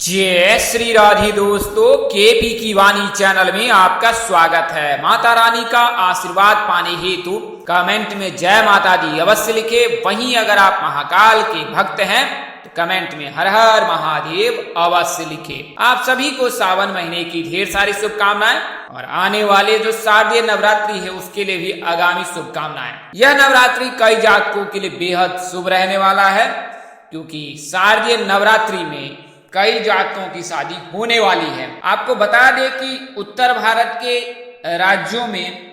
जय श्री राधे दोस्तों, केपी की वाणी चैनल में आपका स्वागत है। माता रानी का आशीर्वाद पाने हेतु कमेंट में जय माता दी अवश्य लिखे। वहीं अगर आप महाकाल के भक्त हैं तो कमेंट में हर हर महादेव अवश्य लिखे। आप सभी को सावन महीने की ढेर सारी शुभकामनाएं और आने वाले जो शारदीय नवरात्रि है उसके लिए भी आगामी शुभकामनाएं। यह नवरात्रि कई जातकों के लिए बेहद शुभ रहने वाला है, क्योंकि शारदीय नवरात्रि में कई जातकों की शादी होने वाली है। आपको बता दें कि उत्तर भारत के राज्यों में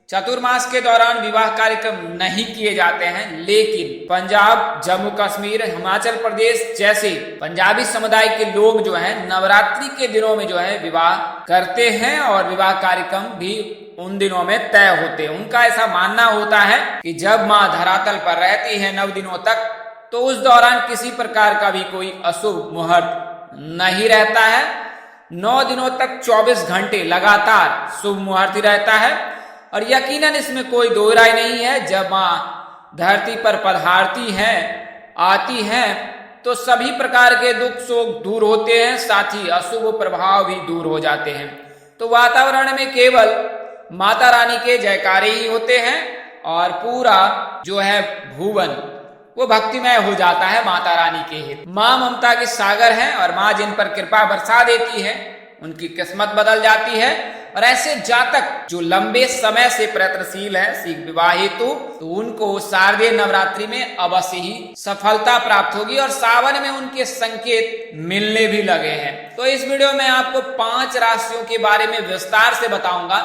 चतुर्मास के दौरान विवाह कार्यक्रम नहीं किए जाते हैं, लेकिन पंजाब, जम्मू कश्मीर, हिमाचल प्रदेश जैसे पंजाबी समुदाय के लोग जो है नवरात्रि के दिनों में जो है विवाह करते हैं और विवाह कार्यक्रम भी उन दिनों में तय होते हैं। उनका ऐसा मानना होता है कि जब माँ धरातल पर रहती है 9 दिनों तक, तो उस दौरान किसी प्रकार का भी कोई अशुभ मुहूर्त नहीं रहता है। 9 दिनों तक 24 घंटे लगातार शुभ मुहूर्त रहता है और यकीनन इसमें कोई दो राय नहीं है। जब माँ धरती पर पधारती है, आती है, तो सभी प्रकार के दुख शोक दूर होते हैं, साथ ही अशुभ प्रभाव भी दूर हो जाते हैं। तो वातावरण में केवल माता रानी के जयकारे ही होते हैं और पूरा जो है भुवन वो भक्तिमय हो जाता है माता रानी के हित। माँ ममता के सागर हैं और माँ जिन पर कृपा बरसा देती है उनकी किस्मत बदल जाती है। और ऐसे जातक जो लंबे समय से प्रयत्नशील है शीघ्र विवाह हेतु, तो उनको शारदीय नवरात्रि में अवश्य ही सफलता प्राप्त होगी और सावन में उनके संकेत मिलने भी लगे हैं। तो इस वीडियो में आपको 5 राशियों के बारे में विस्तार से बताऊंगा,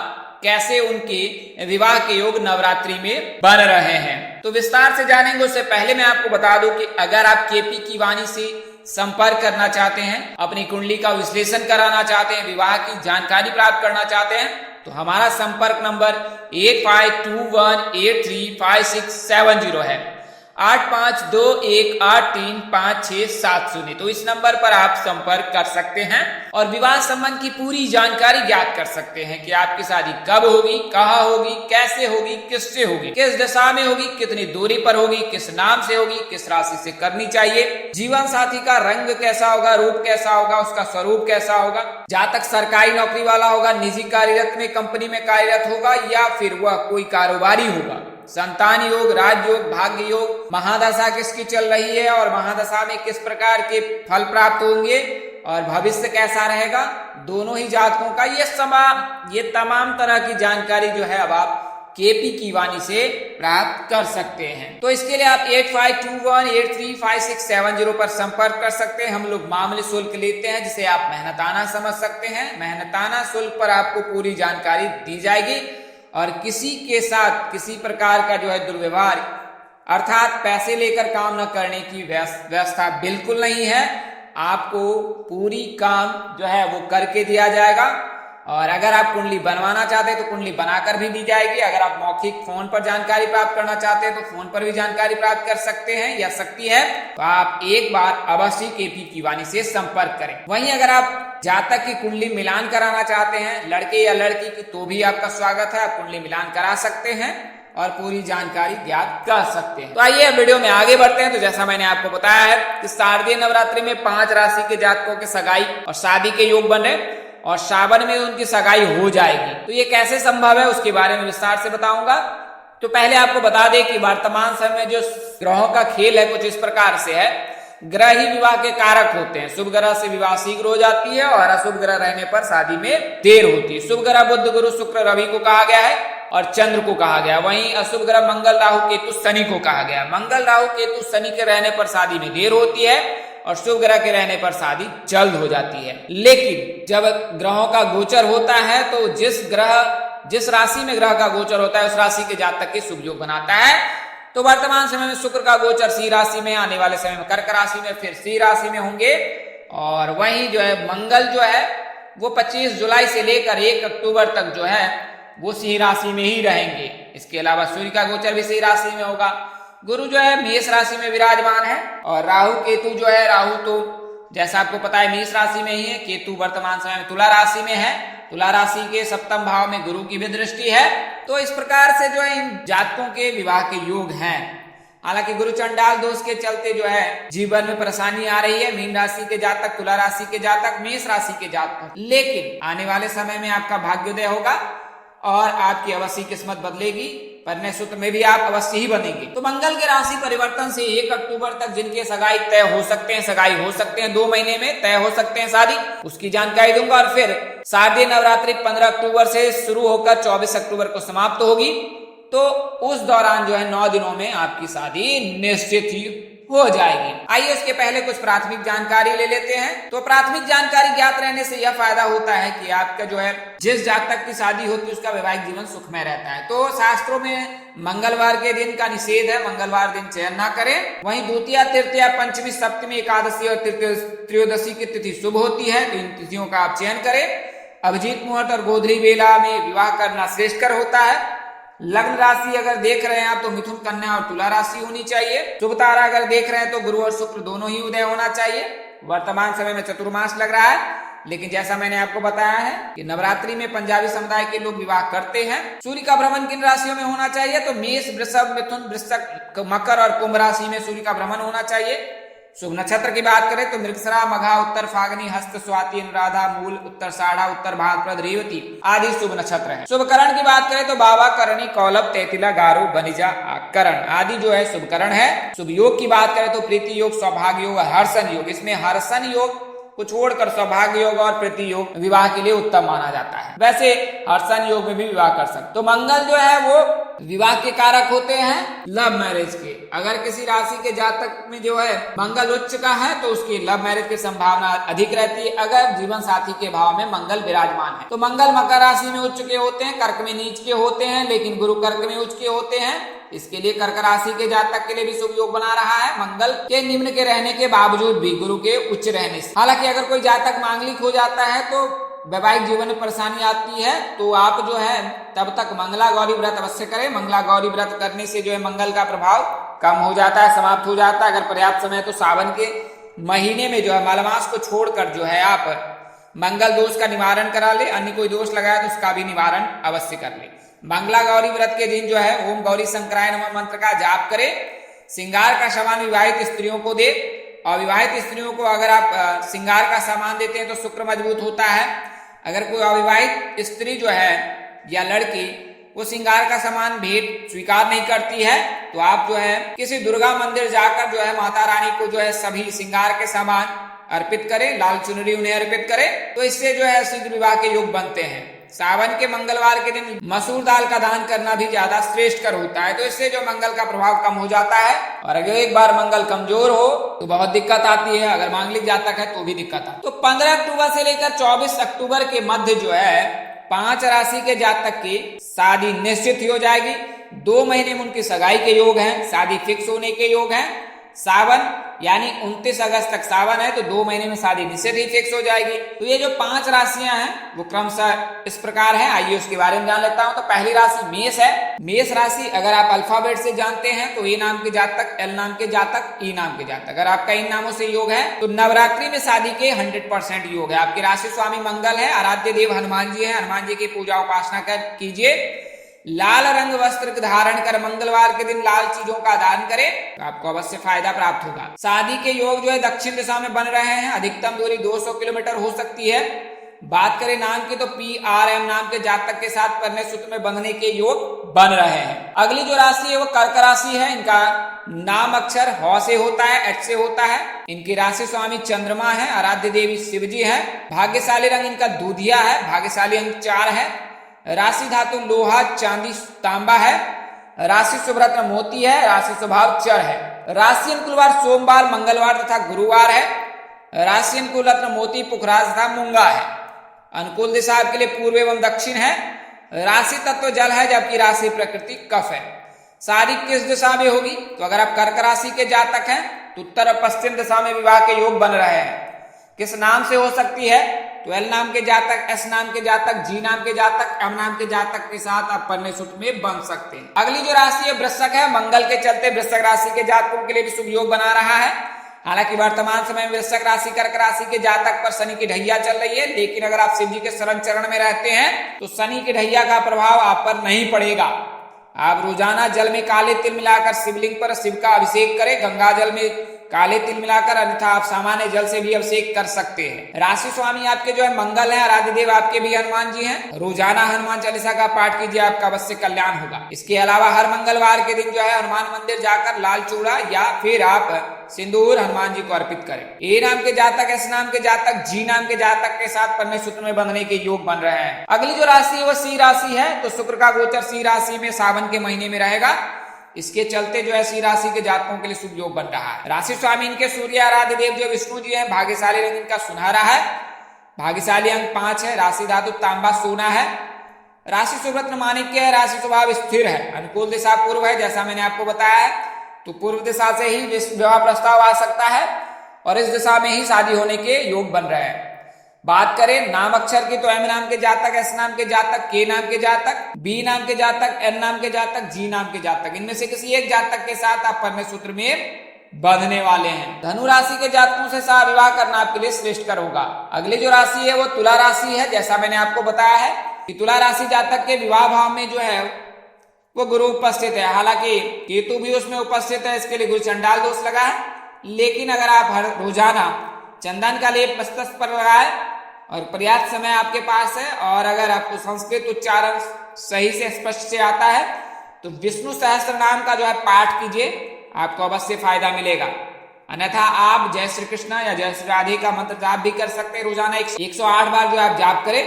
कैसे उनके विवाह के योग नवरात्रि में बन रहे हैं। तो विस्तार से जानेंगे उससे पहले मैं आपको बता दूं कि अगर आप केपी की वाणी से संपर्क करना चाहते हैं, अपनी कुंडली का विश्लेषण कराना चाहते हैं, विवाह की जानकारी प्राप्त करना चाहते हैं, तो हमारा संपर्क नंबर 8521835670 है। 8521835670। तो इस नंबर पर आप संपर्क कर सकते हैं और विवाह संबंध की पूरी जानकारी ज्ञात कर सकते हैं कि आपकी शादी कब होगी, कहाँ होगी, कैसे होगी, किससे होगी, किस दिशा में होगी, कितनी दूरी पर होगी, किस नाम से होगी, किस राशि से करनी चाहिए, जीवन साथी का रंग कैसा होगा, रूप कैसा होगा, उसका स्वरूप कैसा होगा, जातक सरकारी नौकरी वाला होगा, निजी कार्यरत में कंपनी में कार्यरत होगा या फिर वह कोई कारोबारी होगा, संतान योग, राज योग, भाग्य योग, महादशा किसकी चल रही है और महादशा में किस प्रकार के फल प्राप्त होंगे और भविष्य कैसा रहेगा, दोनों ही जातकों का ये तमाम तरह की जानकारी जो है अब आप केपी की वाणी से प्राप्त कर सकते हैं। तो इसके लिए आप 8521835670 पर संपर्क कर सकते हैं। हम लोग मामूली शुल्क लेते हैं जिसे आप मेहनताना समझ सकते हैं। मेहनताना शुल्क पर आपको पूरी जानकारी दी जाएगी और किसी के साथ किसी प्रकार का जो है दुर्व्यवहार अर्थात पैसे लेकर काम न करने की व्यवस्था बिल्कुल नहीं है। आपको पूरी काम जो है वो करके दिया जाएगा और अगर आप कुंडली बनवाना चाहते हैं तो कुंडली बनाकर भी दी जाएगी। अगर आप मौखिक फोन पर जानकारी प्राप्त करना चाहते हैं तो फोन पर भी जानकारी प्राप्त कर सकते हैं या सकती है। तो आप एक बार अवश्य केपी की वाणी से संपर्क करें। वहीं अगर आप जातक की कुंडली मिलान कराना चाहते हैं, लड़के या लड़की की, तो भी आपका स्वागत है। आप कुंडली मिलान करा सकते हैं और पूरी जानकारी ज्ञात कर सकते हैं। तो आइए वीडियो में आगे बढ़ते हैं। तो जैसा मैंने आपको बताया है कि शारदीय नवरात्रि में 5 राशि के जातकों के सगाई और शादी के योग बन रहे और सावन में उनकी सगाई हो जाएगी। तो ये कैसे संभव है उसके बारे में विस्तार से बताऊंगा। तो पहले आपको बता दें कि वर्तमान समय जो ग्रहों का खेल है कुछ इस प्रकार से है। ग्रह ही विवाह के कारक होते हैं। शुभ ग्रह से विवाह शीघ्र हो जाती है और अशुभ ग्रह रहने पर शादी में देर होती है। शुभ ग्रह बुध, गुरु, शुक्र, रवि को कहा गया है और चंद्र को कहा गया। वहीं अशुभ ग्रह मंगल, राहु, केतु, शनि को कहा गया। मंगल, राहु, केतु, शनि के रहने पर शादी में देर होती है और शुभ ग्रह के रहने पर शादी जल्द हो जाती है। लेकिन जब ग्रहों का गोचर होता है तो जिस राशि में ग्रह का गोचर होता है उस राशि के जातक के शुभ योग बनाता है। तो वर्तमान समय में शुक्र का गोचर सिंह राशि में, आने वाले समय में कर्क राशि में, फिर सिंह राशि में होंगे। और वहीं जो है मंगल जो है वो 25 जुलाई से लेकर 1 अक्टूबर तक जो है वो सिंह राशि में ही रहेंगे। इसके अलावा सूर्य का गोचर भी सिंह राशि में होगा। गुरु जो है मेष राशि में विराजमान है और राहु केतु जो है, राहु तो जैसा आपको पता है मेष राशि में ही है, केतु वर्तमान समय में तुला राशि में है। तुला राशि के 7वें भाव में गुरु की भी दृष्टि है। तो इस प्रकार से जो है इन जातकों के विवाह के योग हैं। हालांकि गुरु चंडाल दोष के चलते जो है जीवन में परेशानी आ रही है मीन राशि के जातक, तुला राशि के जातक, मेष राशि के जातक, लेकिन आने वाले समय में आपका भाग्योदय होगा और आपकी अवश्य किस्मत बदलेगी। परिणय सूत्र में भी आप अवश्य ही बनेंगे। तो मंगल के राशि परिवर्तन से 1 अक्टूबर तक जिनके सगाई तय हो सकते हैं, सगाई हो सकते हैं, 2 महीने में तय हो सकते हैं शादी, उसकी जानकारी दूंगा। और फिर शारदीय नवरात्रि 15 अक्टूबर से शुरू होकर 24 अक्टूबर को समाप्त होगी। तो उस दौरान जो है 9 दिनों में आपकी शादी निश्चित ही हो जाएगी। आइए उसके पहले कुछ प्राथमिक जानकारी ले लेते हैं। तो प्राथमिक जानकारी ज्ञात रहने से यह फायदा होता है कि आपका जो है जिस जातक की शादी होती है उसका वैवाहिक जीवन सुखमय रहता है। तो शास्त्रों में मंगलवार के दिन का निषेध है, मंगलवार दिन चयन ना करें। वहीं द्वितीया, तृतीया, पंचमी, सप्तमी, एकादशी और त्रयोदशी की तिथि शुभ होती है, तो इन तिथियों का आप चयन करें। अभिजीत मुहूर्त और गोधरी बेला में विवाह करना श्रेष्ठकर होता है। लग्न राशि अगर देख रहे हैं आप तो मिथुन, कन्या और तुला राशि होनी चाहिए। शुभ तारा अगर देख रहे हैं तो गुरु और शुक्र दोनों ही उदय होना चाहिए। वर्तमान समय में चतुर्मास लग रहा है, लेकिन जैसा मैंने आपको बताया है कि नवरात्रि में पंजाबी समुदाय के लोग विवाह करते हैं। सूर्य का भ्रमण किन राशियों में होना चाहिए? तो मेष, वृषभ, मिथुन, वृश्चिक, मकर और कुंभ राशि में सूर्य का भ्रमण होना चाहिए। शुभ नक्षत्र की बात करें तो मृगशिरा, मघा, उत्तर फागनी, हस्त, स्वाति, अनुराधा, मूल, उत्तर साढ़ा, उत्तर भाद्रपद, रेवती आदि शुभ नक्षत्र हैं। शुभ करण की बात करें तो बाबा, करणी, कौलभ, तैतिला, गारो, बनिजा, करण आदि जो है शुभ करण है। शुभ योग की बात करें तो प्रीति योग, सौभाग्य योग, हर्षण योग, इसमें हर्षण योग को छोड़कर सौभाग्य योग और प्रीति योग विवाह के लिए उत्तम माना जाता है। वैसे हर्षण योग में भी विवाह कर सकते। तो मंगल जो है वो विवाह के कारक होते हैं लव मैरिज के। अगर किसी राशि के जातक में जो है मंगल उच्च का है तो उसकी लव मैरिज की संभावना अधिक रहती है अगर जीवन साथी के भाव में मंगल विराजमान है। तो मंगल मकर राशि में उच्च के होते हैं, कर्क में नीच के होते हैं, लेकिन गुरु कर्क में उच्च के होते हैं। इसके लिए कर्क राशि के जातक के लिए भी शुभ योग बना रहा है मंगल के निम्न के रहने के बावजूद भी गुरु के उच्च रहने से। हालांकि अगर कोई जातक मांगलिक हो जाता है तो वैवाहिक जीवन में परेशानी आती है, तो आप जो है तब तक मंगला गौरी व्रत अवश्य करें। मंगला गौरी व्रत करने से जो है मंगल का प्रभाव कम हो जाता है, समाप्त हो जाता है। अगर पर्याप्त समय तो सावन के महीने में जो है मलमास को छोड़कर जो है आप मंगल दोष का निवारण करा ले। अन्य कोई दोष लगाए तो उसका भी निवारण अवश्य कर ले। मंगला गौरी व्रत के दिन जो है ओम गौरी शंकराय नमः मंत्र का जाप करें। श्रृंगार का सामान विवाहित स्त्रियों को दे। और विवाहित स्त्रियों को अगर आप श्रृंगार का सामान देते हैं तो शुक्र मजबूत होता है। अगर कोई अविवाहित स्त्री जो है या लड़की वो श्रृंगार का सामान भेंट स्वीकार नहीं करती है तो आप जो है किसी दुर्गा मंदिर जाकर जो है माता रानी को जो है सभी श्रृंगार के सामान अर्पित करें, लाल चुनरी उन्हें अर्पित करें, तो इससे जो है शीघ्र विवाह के योग बनते हैं। सावन के मंगलवार के दिन मसूर दाल का दान करना भी ज्यादा श्रेष्ठकर होता है, तो इससे जो मंगल का प्रभाव कम हो जाता है। और अगर एक बार मंगल कमजोर हो तो बहुत दिक्कत आती है। अगर मांगलिक जातक है तो भी दिक्कत आती है। तो 15 अक्टूबर से लेकर 24 अक्टूबर के मध्य जो है 5 राशि के जातक की शादी निश्चित हो जाएगी। 2 महीने में उनकी सगाई के योग हैं, शादी फिक्स होने के योग हैं। सावन यानी 29 अगस्त तक सावन है तो 2 महीने में शादी निश्चित ही फिक्स हो जाएगी। तो ये जो 5 राशियां हैं वो क्रमशः इस प्रकार है। आइए उसके बारे में जान लेता हूं। तो पहली राशि मेष है। मेष राशि अगर आप अल्फाबेट से जानते हैं तो ए नाम के जातक, एल नाम के जातक, ई नाम के जातक, अगर आपका इन नामों से योग है तो नवरात्रि में शादी के 100% योग है। आपके राशि स्वामी मंगल है, आराध्य देव हनुमान जी है। हनुमान जी की पूजा उपासना कीजिए। लाल रंग वस्त्र धारण कर मंगलवार के दिन लाल चीजों का दान करें तो आपको अवश्य फायदा प्राप्त होगा। शादी के योग जो है दक्षिण दिशा में बन रहे हैं। अधिकतम दूरी 200 किलोमीटर हो सकती है। बात करें नाम की तो PRM नाम के जातक के साथ परिणय सूत्र में बंधने के योग बन रहे हैं। अगली जो राशि है वो कर्क राशि है। इनका नाम अक्षर ह से होता है, H से होता है। इनकी राशि स्वामी चंद्रमा है, आराध्य देवी शिवजी है। भाग्यशाली रंग इनका दूधिया है, भाग्यशाली अंक 4 है। राशि धातु लोहा, चांदी, तांबा है। राशि शुभ रत्न मोती है। राशि स्वभाव चर है। राशि अनुकूलवार सोमवार, मंगलवार तथा गुरुवार है। राशि अनुकूल रत्न मोती, पुखराज तथा मूंगा है। अनुकूल दिशा आपके लिए पूर्व एवं दक्षिण है। राशि तत्व जल है जबकि राशि प्रकृति कफ है। शादी किस दिशा में होगी? तो अगर आप कर्क राशि के जातक हैं तो उत्तर और पश्चिम दिशा में विवाह के योग बन रहे हैं। किस नाम से हो सकती है? तो एल नाम के जातक, एस नाम के जातक, जी नाम के जातक, एम नाम के जातक के साथ आप परिणय सूत्र में बन सकते हैं। अगली जो राशि है वृश्चिक है। मंगल के चलते वृश्चिक राशि के जातकों के लिए भी शुभ योग बना रहा है। हालांकि वर्तमान समय में वृश्चिक राशि, कर्क राशि के जातक पर शनि की ढैया चल रही है, लेकिन अगर आप शिव जी के शरण चरण में रहते हैं तो शनि की ढैया का प्रभाव आप पर नहीं पड़ेगा। आप रोजाना जल में काले तिल मिलाकर शिवलिंग पर शिव का अभिषेक करें। गंगा जल में काले तिल मिलाकर, अन्यथा आप सामान्य जल से भी अभिषेक कर सकते हैं। राशि स्वामी आपके जो है मंगल है, आराध्य देव आपके भी हनुमान जी हैं। रोजाना हनुमान चालीसा का पाठ कीजिए, आपका अवश्य कल्याण होगा। इसके अलावा हर मंगलवार के दिन जो है हनुमान मंदिर जाकर लाल चूड़ा या फिर आप सिंदूर हनुमान जी को अर्पित करें। ए नाम के जातक, एस नाम के जातक, जी नाम के जातक के साथ पन्ने सूत्र में बंधने के योग बन रहे हैं। अगली जो राशि है वो सिंह राशि है। तो शुक्र का गोचर सिंह राशि में सावन के महीने में रहेगा। इसके चलते जो है सिंह राशि के जातकों के लिए शुभ योग बन रहा है। राशि स्वामी इनके सूर्य आराध्य देव जो विष्णु जी हैं। भाग्यशाली रंग इनका सुनहरा है। भाग्यशाली अंक 5 है। राशि धातु तांबा सोना है। राशि सुरत्न माणिक्य है। राशि स्वभाव स्थिर है। अनुकूल दिशा पूर्व है, जैसा मैंने आपको बताया है। तो पूर्व दिशा से ही विवाह प्रस्ताव आ सकता है और इस दिशा में ही शादी होने के योग बन रहे हैं। बात करें नाम अक्षर की तो एम नाम के जातक, एस नाम के जातक, के नाम के जातक, बी नाम के जातक, एन नाम के जातक, जी नाम के जातक, इनमें से किसी एक जातक के साथ आप पन्ने सूत्र में बंधने वाले हैं। धनु राशि के जातकों से सह विवाह करना आपके लिए श्रेष्ठकर होगा। अगली जो राशि है वो तुला राशि है। जैसा मैंने आपको बताया है कि तुला राशि जातक के विवाह भाव में जो है वो गुरु उपस्थित है। हालांकि केतु भी उसमें उपस्थित है, इसके लिए गुरु चंडाल दोष लगा है। लेकिन अगर आप हर रोजाना चंदन का लेप मस्तक पर लगाए और पर्याप्त समय आपके पास है और अगर आपको संस्कृत उच्चारण सही से स्पष्ट से आता है तो विष्णु सहस्त्र नाम का जो है पाठ कीजिए, आपको अवश्य फायदा मिलेगा। अन्यथा आप जय श्री कृष्ण या जय श्री राधे का मंत्र जाप भी कर सकते हैं। रोजाना 108 बार जो आप जाप करें,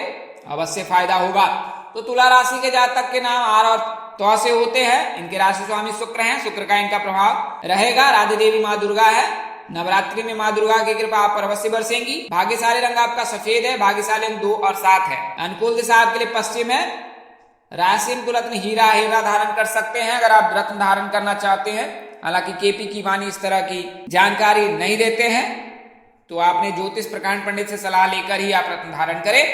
अवश्य फायदा होगा। तो तुला राशि के जातक के नाम आर और तो से होते हैं। इनके राशि स्वामी शुक्र हैं। शुक्र का इनका प्रभाव रहेगा। राधे देवी माँ दुर्गा है। नवरात्रि में माँ दुर्गा की कृपा आप पर अवश्य बरसेंगी। भाग्यशाली रंग आपका सफेद है। भाग्यशाली अंक 2 और 7 है। अनुकूल दिशा आपके लिए पश्चिम है। राशि को रत्न हीरा धारण कर सकते हैं अगर आप रत्न धारण करना चाहते हैं। हालांकि केपी की वाणी इस तरह की जानकारी नहीं देते हैं, तो आपने ज्योतिष प्रकांड पंडित से सलाह लेकर ही आप रत्न धारण करें।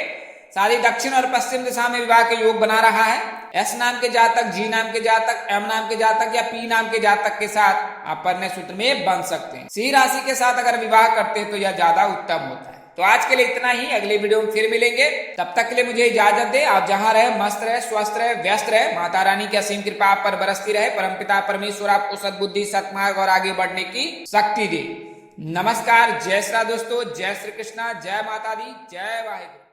शादी दक्षिण और पश्चिम दिशा में विवाह के योग बना रहा है। एस नाम के जातक, जी नाम के जातक, एम नाम के जातक या पी नाम के जातक के साथ आप पन्ने सूत्र में बंध सकते हैं। सिंह राशि के साथ अगर विवाह करते हैं तो यह ज्यादा उत्तम होता है। तो आज के लिए इतना ही। अगले वीडियो में फिर मिलेंगे। तब तक के लिए मुझे इजाजत दे। आप जहां रहे मस्त रहे, स्वस्थ रहे, व्यस्त रहे। माता रानी की असीम कृपा आप पर बरसती रहे। परमपिता परमेश्वर आपको सद्बुद्धि, सत्मार्ग और आगे बढ़ने की शक्ति दे। नमस्कार, जय श्री दोस्तों, जय श्री कृष्णा, जय माता दी, जय वाहिगुरु।